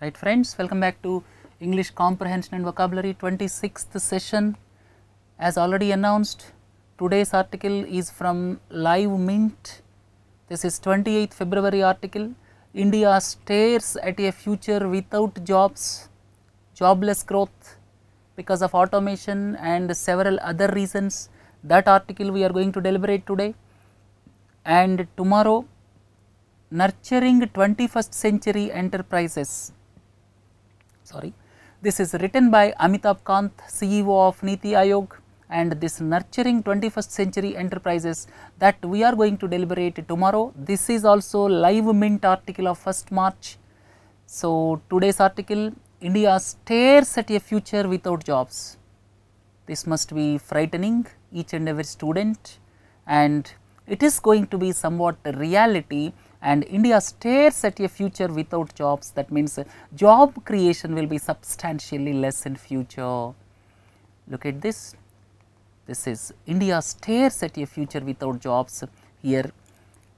Right friends, welcome back to English Comprehension and Vocabulary 26th session. As already announced, today's article is from Live Mint. This is 28th February article. India stares at a future without jobs, jobless growth because of automation and several other reasons. That article we are going to deliberate today, and tomorrow nurturing 21st century enterprises. This is written by Amitabh Kant, CEO of Niti Aayog, and this nurturing 21st century enterprises that we are going to deliberate tomorrow. This is also Live Mint article of 1st March. So, today's article, India stares at a future without jobs. This must be frightening each and every student, and it is going to be somewhat a reality, and India stares at a future without jobs. That means job creation will be substantially less in future. Look at this. This is India stares at a future without jobs. Here,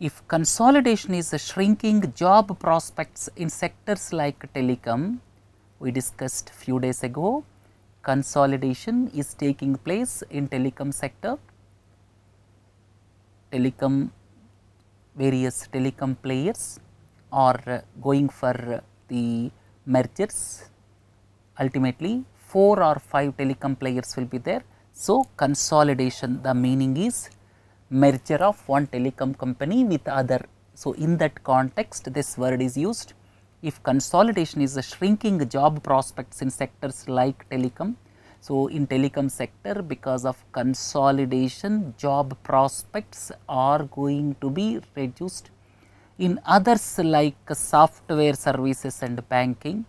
if consolidation is shrinking job prospects in sectors like telecom, we discussed few days ago, consolidation is taking place in telecom sector. Various telecom players are going for the mergers. Ultimately, 4 or 5 telecom players will be there. So, consolidation, the meaning is merger of one telecom company with other. So, in that context this word is used. If consolidation is shrinking job prospects in sectors like telecom, so in telecom sector, because of consolidation, job prospects are going to be reduced. In others like software services and banking,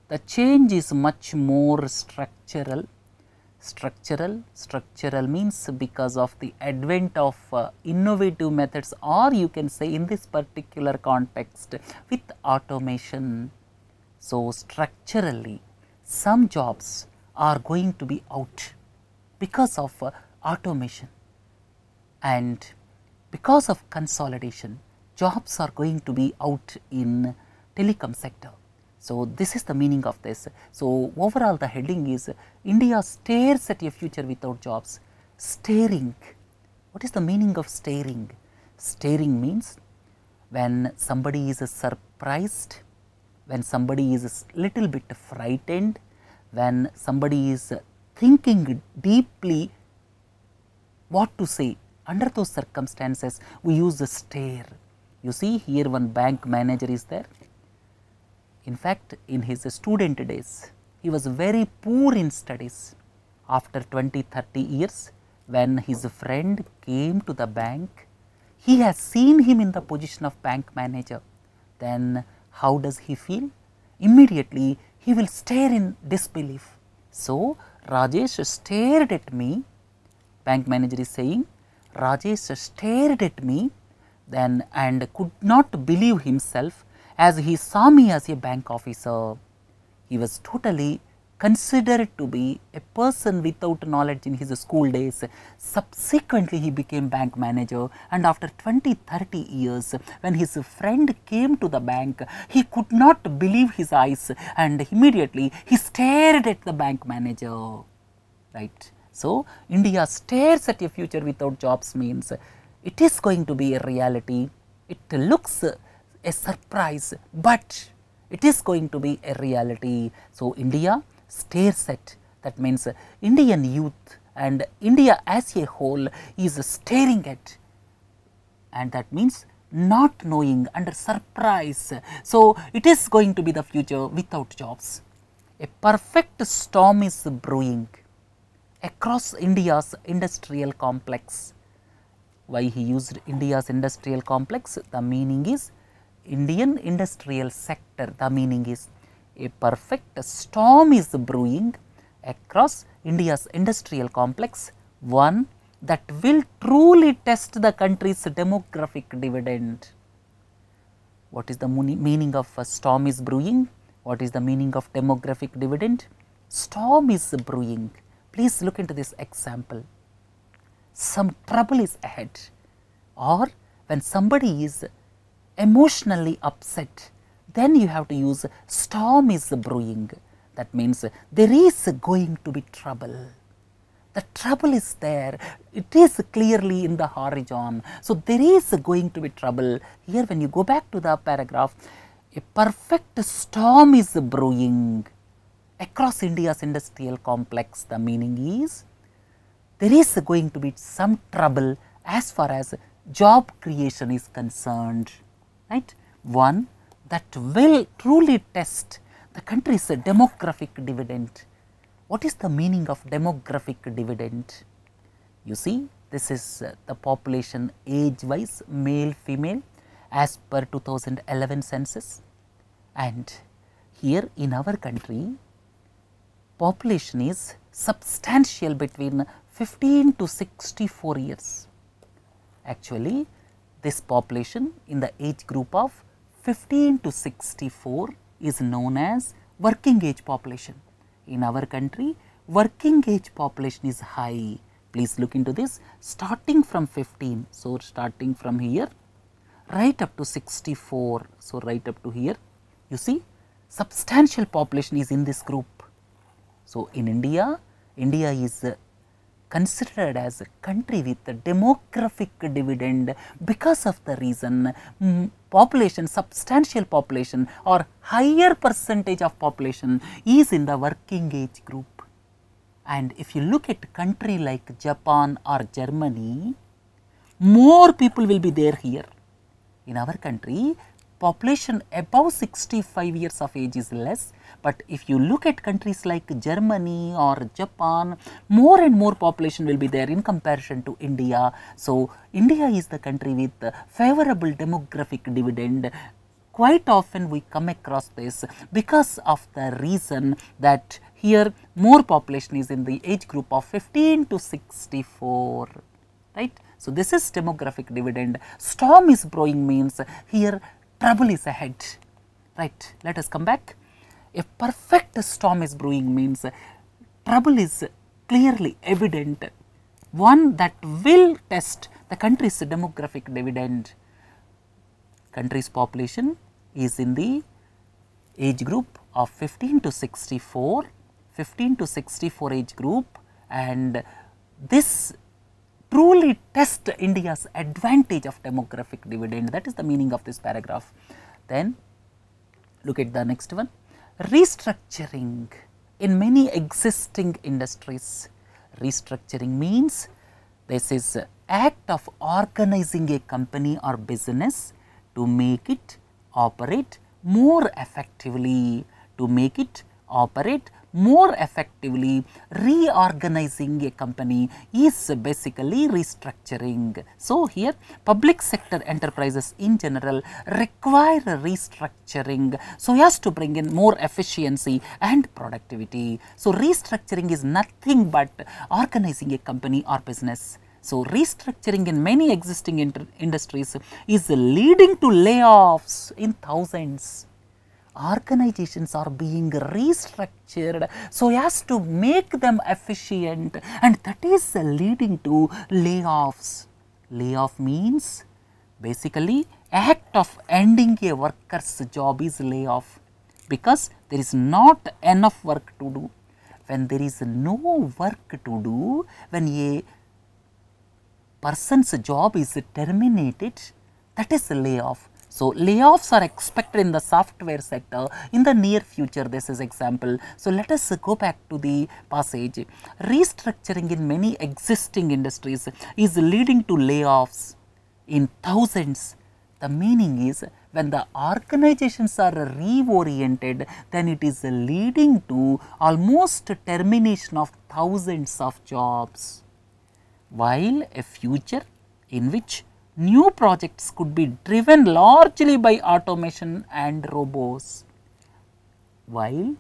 the change is much more structural. Structural means because of the advent of innovative methods, or you can say in this particular context with automation. So, structurally some jobs are going to be out because of automation, and because of consolidation jobs are going to be out in telecom sector. So, this is the meaning of this. So, overall the heading is India stares at a future without jobs. Staring, what is the meaning of staring? Staring means when somebody is surprised, when somebody is a little bit frightened, when somebody is thinking deeply what to say. Under those circumstances we use the stare. You see here one bank manager is there. In fact, in his student days he was very poor in studies. After 20-30 years, when his friend came to the bank, he has seen him in the position of bank manager. Then how does he feel? Immediately he will stare in disbelief. So, Rajesh stared at me, bank manager is saying, Rajesh stared at me then and could not believe himself as he saw me as a bank officer. He was totally considered to be a person without knowledge in his school days. Subsequently, he became bank manager, and after 20-30 years, when his friend came to the bank, he could not believe his eyes, and immediately he stared at the bank manager. Right. So, India stares at a future without jobs means it is going to be a reality. It looks a surprise, but it is going to be a reality. So, India stares at, that means Indian youth and India as a whole is staring at, and that means not knowing, under surprise. So, it is going to be the future without jobs. A perfect storm is brewing across India's industrial complex. Why he used India's industrial complex? The meaning is Indian industrial sector. The meaning is a perfect storm is brewing across India's industrial complex, one that will truly test the country's demographic dividend. What is the meaning of storm is brewing? What is the meaning of demographic dividend? Storm is brewing. Please look into this example. Some trouble is ahead, or when somebody is emotionally upset, then you have to use storm is brewing. That means there is going to be trouble. The trouble is there, it is clearly in the horizon. So, there is going to be trouble. Here when you go back to the paragraph, a perfect storm is brewing across India's industrial complex. The meaning is there is going to be some trouble as far as job creation is concerned, right. One that will truly test the country's demographic dividend. What is the meaning of demographic dividend? You see, this is the population age wise, male, female, as per 2011 census, and here in our country, population is substantial between 15 to 64 years. Actually, this population in the age group of 15 to 64 is known as working age population. In our country, working age population is high. Please look into this, starting from 15. So, starting from here right up to 64. So, right up to here, you see substantial population is in this group. So, in India, India is considered as a country with a demographic dividend because of the reason population, substantial population or higher percentage of population is in the working age group. And if you look at country like Japan or Germany, more people will be there here. In our country, population above 65 years of age is less, but if you look at countries like Germany or Japan, more and more population will be there in comparison to India. So, India is the country with favorable demographic dividend. Quite often we come across this because of the reason that here more population is in the age group of 15 to 64, right. So, this is demographic dividend. Storm is brewing means here trouble is ahead, right. Let us come back. A perfect storm is brewing means trouble is clearly evident, one that will test the country's demographic dividend. Country's population is in the age group of 15 to 64, 15 to 64 age group, and this truly test India's advantage of demographic dividend. That is the meaning of this paragraph. Then look at the next one. Restructuring in many existing industries. Restructuring means this is act of organizing a company or business to make it operate more effectively, to make it operate more effectively. Reorganizing a company is basically restructuring. So, here public sector enterprises in general require restructuring so as to bring in more efficiency and productivity. So, restructuring is nothing but organizing a company or business. So, restructuring in many existing industries is leading to layoffs in thousands. Organizations are being restructured so as to make them efficient, and that is leading to layoffs. Layoff means basically act of ending a worker's job is layoff, because there is not enough work to do. When there is no work to do, when a person's job is terminated, that is a layoff. So, layoffs are expected in the software sector in the near future. This is example. So, let us go back to the passage. Restructuring in many existing industries is leading to layoffs in thousands. The meaning is when the organizations are reoriented, then it is leading to almost termination of thousands of jobs. While a future in which new projects could be driven largely by automation and robots. While,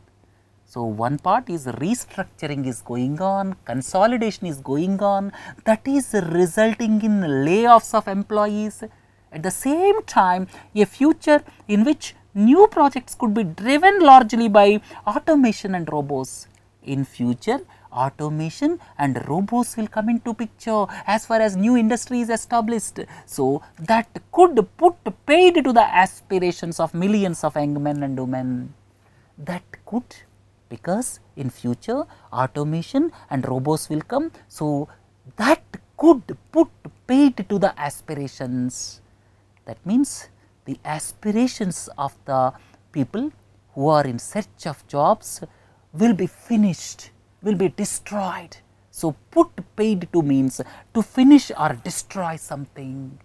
so one part is restructuring is going on, consolidation is going on, that is resulting in layoffs of employees. At the same time, a future in which new projects could be driven largely by automation and robots. In future, automation and robots will come into picture as far as new industry is established. So, that could put paid to the aspirations of millions of young men and women. That could, because in future automation and robots will come. So, that could put paid to the aspirations. That means, the aspirations of the people who are in search of jobs will be finished, will be destroyed. So, put paid to means to finish or destroy something.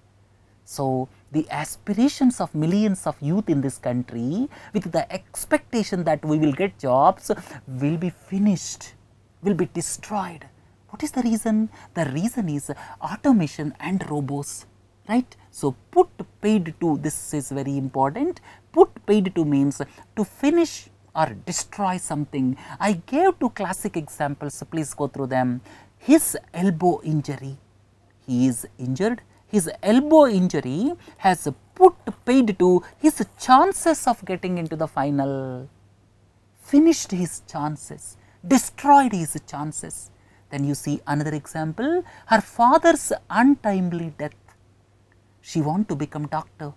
So, the aspirations of millions of youth in this country with the expectation that we will get jobs will be finished, will be destroyed. What is the reason? The reason is automation and robots, right. So, put paid to, this is very important, put paid to means to finish or destroy something. I gave two classic examples, please go through them. His elbow injury, he is injured, his elbow injury has put paid to his chances of getting into the final, finished his chances, destroyed his chances. Then you see another example, her father's untimely death. She wanted to become doctor,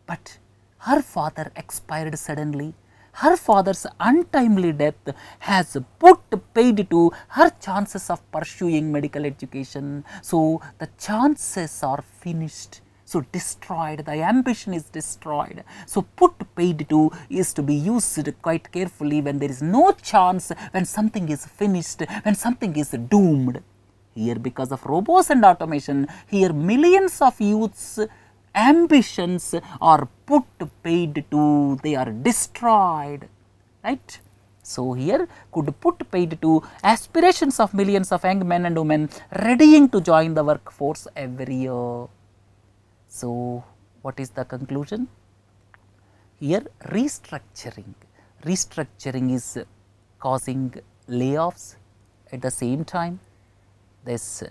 but her father expired suddenly. Her father's untimely death has put paid to her chances of pursuing medical education. So, the chances are finished. So, destroyed, the ambition is destroyed. So, put paid to is to be used quite carefully when there is no chance, when something is finished, when something is doomed. Here, because of robots and automation, here millions of youths ambitions are put paid to, they are destroyed, right. So, here could put paid to aspirations of millions of young men and women readying to join the workforce every year. So, what is the conclusion? Here restructuring, restructuring is causing layoffs. At the same time, this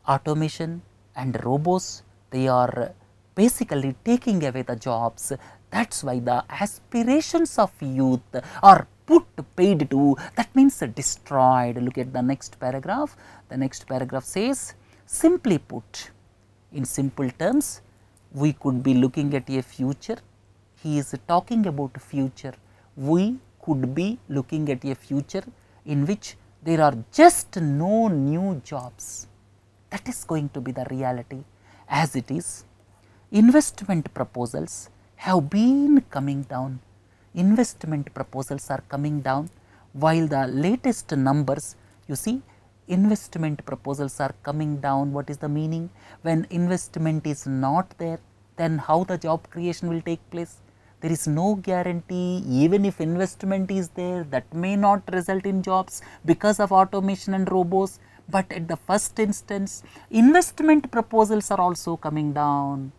automation and robots, they are basically taking away the jobs. That is why the aspirations of youth are put paid to, that means destroyed. Look at the next paragraph. The next paragraph says, simply put, in simple terms, we could be looking at a future. He is talking about future. We could be looking at a future in which there are just no new jobs. That is going to be the reality. As it is, investment proposals have been coming down. Investment proposals are coming down, while the latest numbers, you see, investment proposals are coming down. What is the meaning? When investment is not there, then how the job creation will take place? There is no guarantee. Even if investment is there, that may not result in jobs because of automation and robots. But at the first instance, investment proposals are also coming down.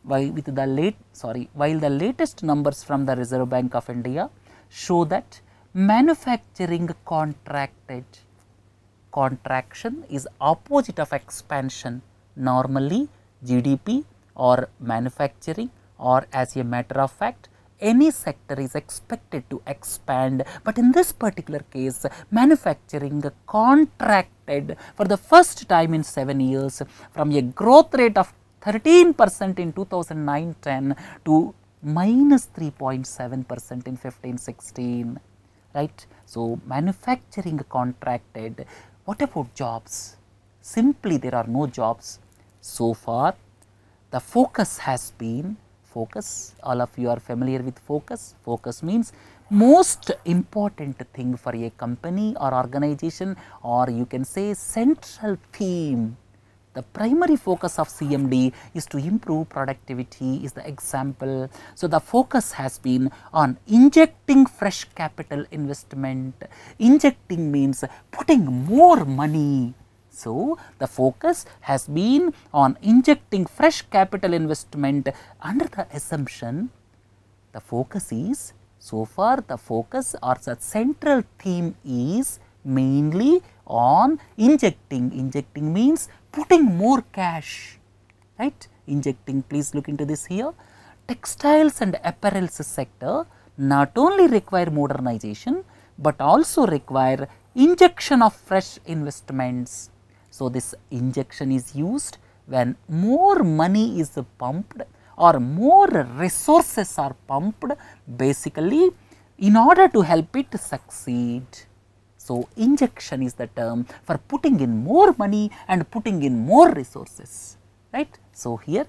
While the latest numbers from the Reserve Bank of India show that manufacturing contracted. Contraction is opposite of expansion. Normally, GDP or manufacturing, or as a matter of fact, any sector is expected to expand, but in this particular case, manufacturing contracted for the first time in 7 years from a growth rate of 13% in 2009-10 to minus 3.7% in 15-16, right. So, manufacturing contracted. What about jobs? Simply there are no jobs. So far, the focus has been, focus, all of you are familiar with focus. Focus means most important thing for a company or organization, or you can say central theme. The primary focus of CMD is to improve productivity is the example. So, the focus has been on injecting fresh capital investment. Injecting means putting more money. So, the focus has been on injecting fresh capital investment under the assumption the focus is, so far the focus or the central theme is mainly on injecting. Injecting means putting more cash, right. Injecting, please look into this here. Textiles and apparels sector not only require modernization, but also require injection of fresh investments. So, this injection is used when more money is pumped or more resources are pumped basically in order to help it succeed. So, injection is the term for putting in more money and putting in more resources, right. So, here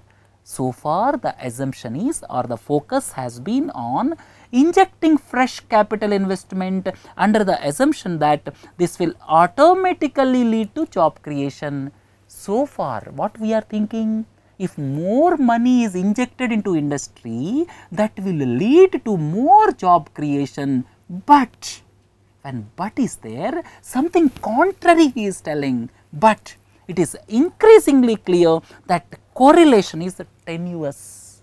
so far the assumption is or the focus has been on injecting fresh capital investment under the assumption that this will automatically lead to job creation. So far what we are thinking, if more money is injected into industry, that will lead to more job creation, but when but is there, something contrary he is telling, but it is increasingly clear that correlation is tenuous.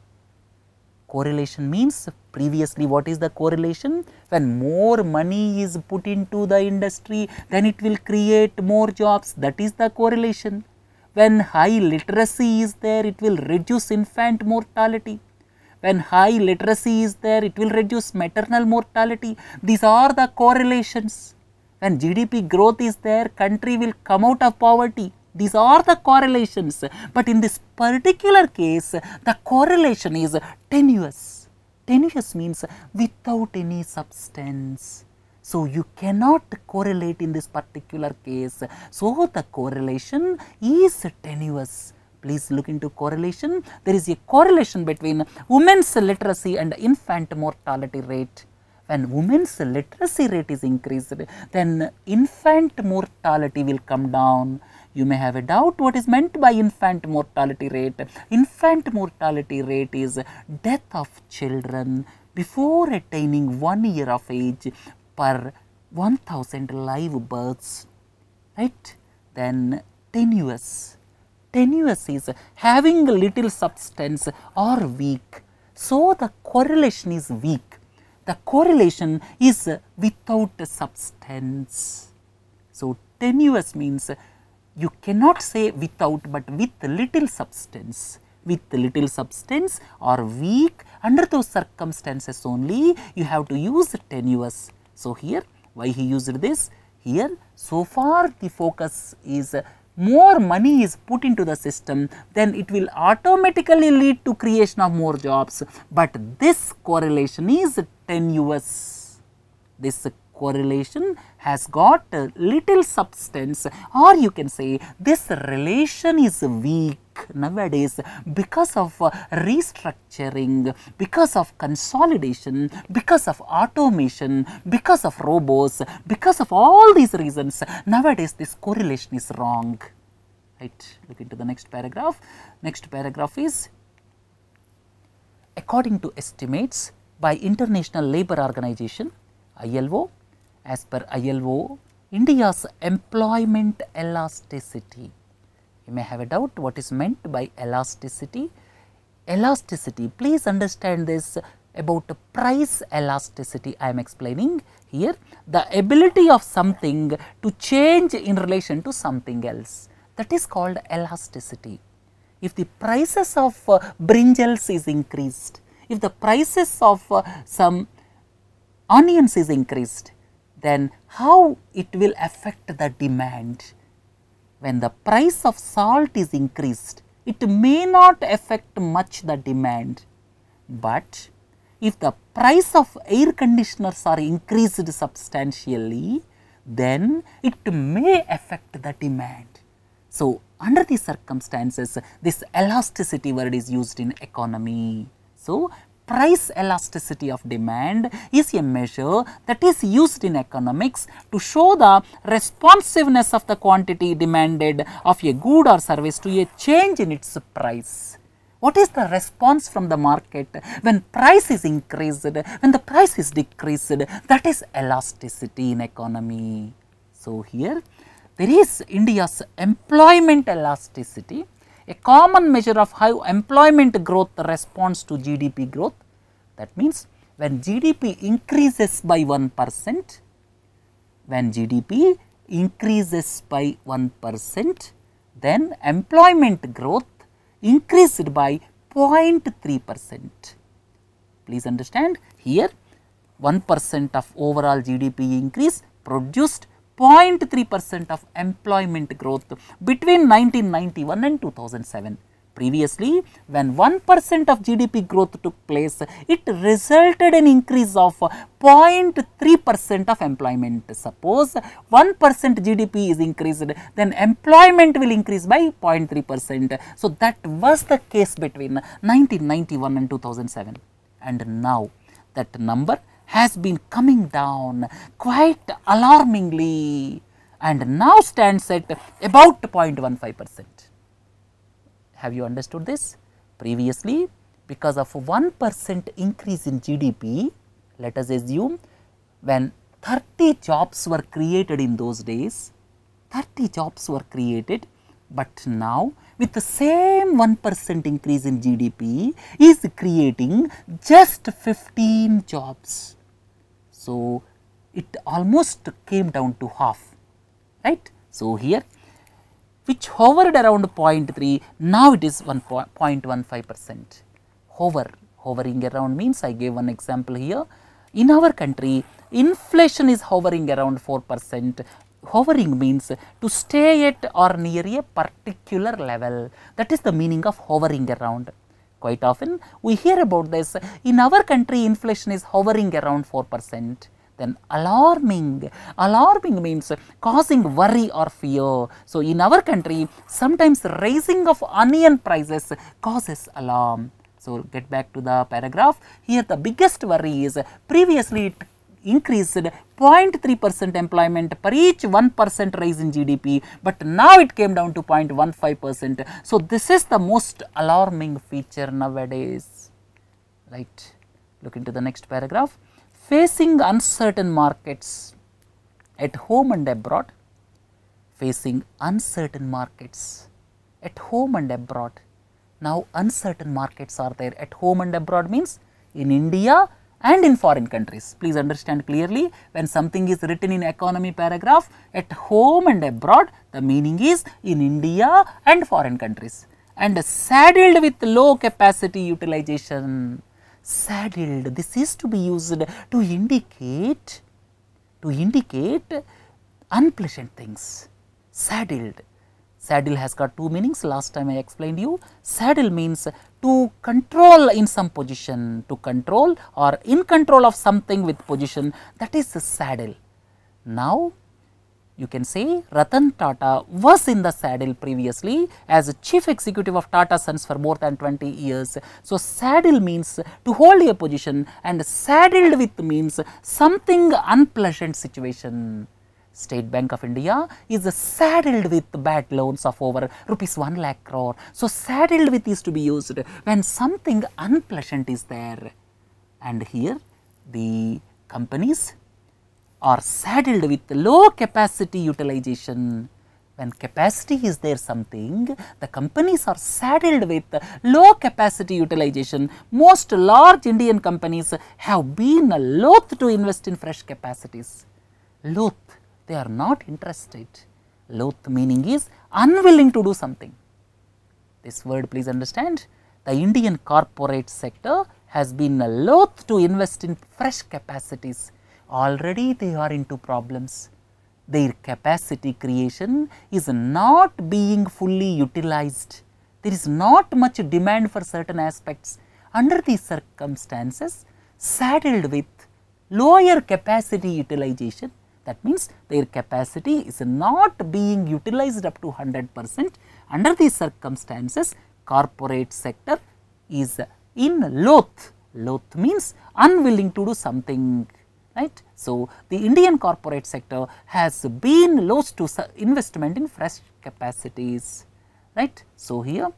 Correlation means previously what is the correlation? When more money is put into the industry, then it will create more jobs, that is the correlation. When high literacy is there, it will reduce infant mortality. When high literacy is there, it will reduce maternal mortality. These are the correlations. When GDP growth is there, country will come out of poverty. These are the correlations, but in this particular case, the correlation is tenuous. Tenuous means without any substance. So, you cannot correlate in this particular case. So, the correlation is tenuous. Please look into correlation. There is a correlation between women's literacy and infant mortality rate. When women's literacy rate is increased, then infant mortality will come down. You may have a doubt what is meant by infant mortality rate. Infant mortality rate is death of children before attaining 1 year of age per 1000 live births, right. Then tenuous. Tenuous is having little substance or weak. So, the correlation is weak. The correlation is without substance. So, tenuous means you cannot say without, but with little substance. With little substance or weak, under those circumstances only you have to use tenuous. So, here why he used this? Here so far the focus is more money is put into the system, then it will automatically lead to creation of more jobs, but this correlation is tenuous. This correlation has got little substance, or you can say this relation is weak nowadays because of restructuring, because of consolidation, because of automation, because of robots, because of all these reasons. Nowadays this correlation is wrong, right. Look into the next paragraph. Next paragraph is, according to estimates by International Labour Organization ILO, as per ILO, India's employment elasticity. You may have a doubt what is meant by elasticity. Elasticity, please understand this about price elasticity I am explaining here, the ability of something to change in relation to something else, that is called elasticity. If the prices of brinjals is increased, if the prices of some onions is increased, then how it will affect the demand? When the price of salt is increased, it may not affect much the demand, but if the price of air conditioners are increased substantially, then it may affect the demand. So, under these circumstances, this elasticity word is used in economy. So, price elasticity of demand is a measure that is used in economics to show the responsiveness of the quantity demanded of a good or service to a change in its price. What is the response from the market when price is increased, when the price is decreased? That is elasticity in economy. So, here there is India's employment elasticity, a common measure of how employment growth responds to GDP growth. That means, when GDP increases by 1%, when GDP increases by 1%, then employment growth increased by 0.3%. Please understand, here 1% of overall GDP increase produced 0.3% of employment growth between 1991 and 2007. Previously, when 1% of GDP growth took place, it resulted in increase of 0.3% of employment. Suppose 1% GDP is increased, then employment will increase by 0.3%. So, that was the case between 1991 and 2007, and now that number has been coming down quite alarmingly and now stands at about 0.15%. Have you understood this? Previously, because of 1% increase in GDP, let us assume when 30 jobs were created in those days, 30 jobs were created, but now with the same 1% increase in GDP is creating just 15 jobs. So, it almost came down to half, right. So, here which hovered around 0.3, now it is 0.15%. Hovering around means, I gave one example here. In our country, inflation is hovering around 4%. Hovering means to stay at or near a particular level. That is the meaning of hovering around. Quite often, we hear about this. In our country, inflation is hovering around 4%. Then alarming means causing worry or fear. So, in our country, sometimes raising of onion prices causes alarm. So, get back to the paragraph. Here the biggest worry is previously it increased 0.3% employment per each 1% rise in GDP, but now it came down to 0.15%. So, this is the most alarming feature nowadays, right. Look into the next paragraph. Facing uncertain markets at home and abroad, facing uncertain markets at home and abroad. Now, uncertain markets are there at home and abroad means in India and in foreign countries. Please understand clearly, when something is written in economy paragraph at home and abroad, the meaning is in India and foreign countries, and saddled with low capacity utilization. Saddled, this is to be used to indicate unpleasant things. Saddled, saddle has got two meanings, last time I explained you. Saddle means to control in some position, to control or in control of something with position, that is the saddle. Now, you can say Ratan Tata was in the saddle previously as a chief executive of Tata Sons for more than 20 years. So, saddle means to hold a position, and saddled with means something unpleasant situation. State Bank of India is saddled with bad loans of over rupees 1 lakh crore. So, saddled with is to be used when something unpleasant is there, and here the companies are saddled with low capacity utilization. When capacity is there something, the companies are saddled with low capacity utilization. Most large Indian companies have been loath to invest in fresh capacities. Loath, they are not interested. Loath meaning is unwilling to do something. This word please understand. The Indian corporate sector has been loath to invest in fresh capacities. Already they are into problems. Their capacity creation is not being fully utilized. There is not much demand for certain aspects. Under these circumstances, saddled with lower capacity utilization, that means their capacity is not being utilized up to 100%. Under these circumstances, corporate sector is in loath. Loath means unwilling to do something. Right. So, the Indian corporate sector has been lost to investment in fresh capacities, right. So, here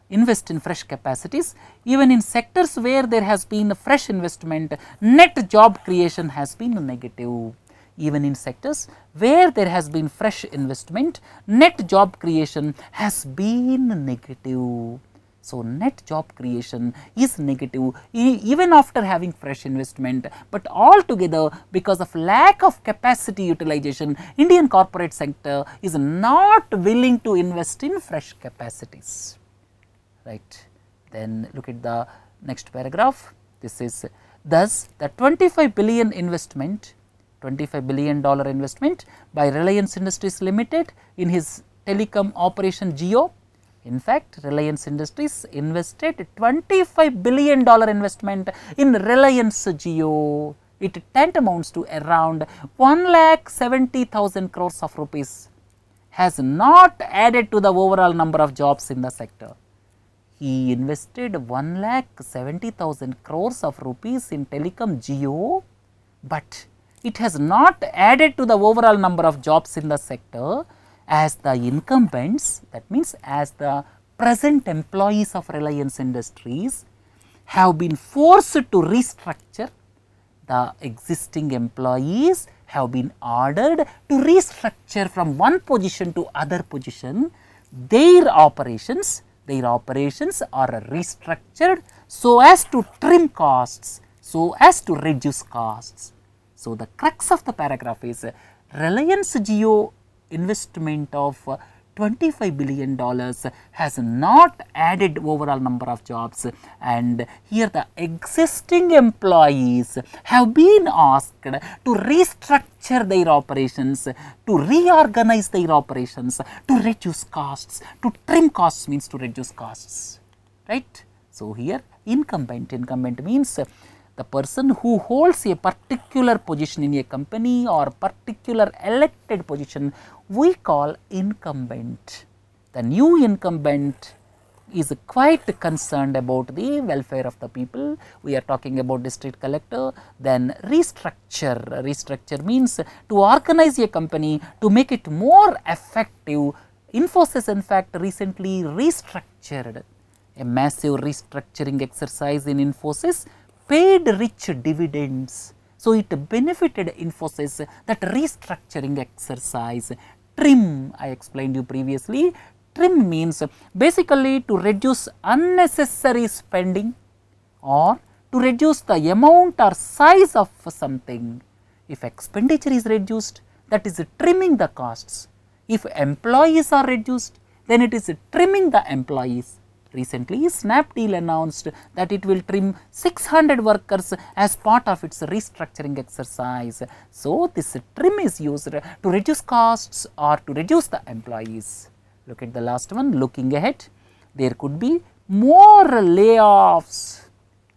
invest in fresh capacities, even in sectors where there has been fresh investment, net job creation has been negative. Even in sectors where there has been fresh investment, net job creation has been negative. So, net job creation is negative even after having fresh investment, but altogether because of lack of capacity utilization, Indian corporate sector is not willing to invest in fresh capacities, right. Then look at the next paragraph. This is thus the 25 billion investment $25 billion investment by Reliance Industries Limited in his telecom operation Jio. In fact, Reliance Industries invested $25 billion investment in Reliance Jio. It tantamounts to around 1,70,000 crores of rupees, has not added to the overall number of jobs in the sector. He invested 1,70,000 crores of rupees in telecom Jio, but it has not added to the overall number of jobs in the sector, as the incumbents, that means as the present employees of Reliance Industries, have been forced to restructure. The existing employees have been ordered to restructure from one position to other position. Their operations are restructured so as to trim costs, so as to reduce costs. So, the crux of the paragraph is Reliance Jio investment of $25 billion has not added overall number of jobs, and here the existing employees have been asked to restructure their operations, to reorganize their operations, to reduce costs. To trim costs means to reduce costs, right. So, here incumbent means the person who holds a particular position in a company or particular elected position we call incumbent. The new incumbent is quite concerned about the welfare of the people. We are talking about district collector. Then restructure. Restructure means to organize a company to make it more effective. Infosys in fact recently restructured. A massive restructuring exercise in Infosys paid rich dividends. So, it benefited Infosys, that restructuring exercise. Trim, I explained you previously. Trim means basically to reduce unnecessary spending or to reduce the amount or size of something. If expenditure is reduced, that is trimming the costs. If employees are reduced, then it is trimming the employees. Recently, Snapdeal announced that it will trim 600 workers as part of its restructuring exercise. So, this trim is used to reduce costs or to reduce the employees. Look at the last one. Looking ahead, there could be more layoffs.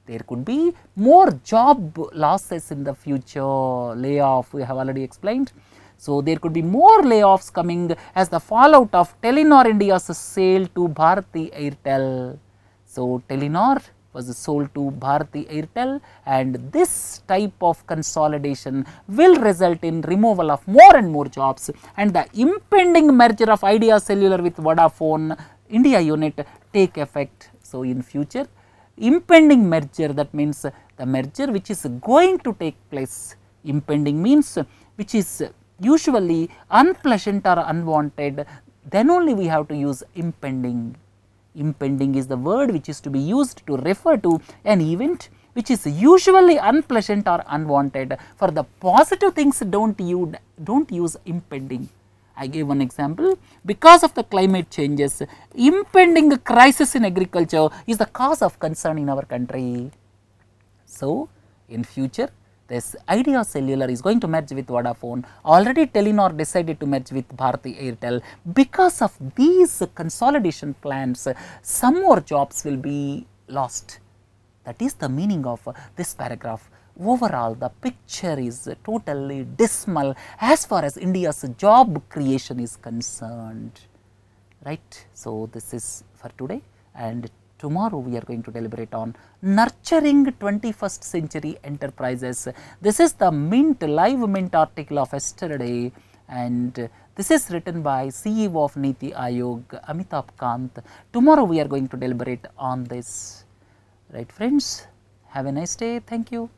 There could be more job losses in the future. Layoff we have already explained. So, there could be more layoffs coming as the fallout of Telenor India's sale to Bharti Airtel. So, Telenor was sold to Bharti Airtel, and this type of consolidation will result in removal of more and more jobs, and the impending merger of Idea Cellular with Vodafone India unit take effect. So, in future impending merger, that means the merger which is going to take place. Impending means which is usually unpleasant or unwanted, then only we have to use impending. Impending is the word which is to be used to refer to an event which is usually unpleasant or unwanted. For the positive things, don't use impending. I gave one example. Because of the climate changes, impending crisis in agriculture is the cause of concern in our country. So, in future, this Idea Cellular is going to merge with Vodafone. Already Telenor decided to merge with Bharti Airtel. Because of these consolidation plans, some more jobs will be lost. That is the meaning of this paragraph. Overall, the picture is totally dismal as far as India's job creation is concerned, right. So, this is for today, and tomorrow we are going to deliberate on nurturing 21st century enterprises. This is the live mint article of yesterday, and this is written by CEO of Niti Aayog, Amitabh Kant. Tomorrow we are going to deliberate on this, right friends. Have a nice day. Thank you.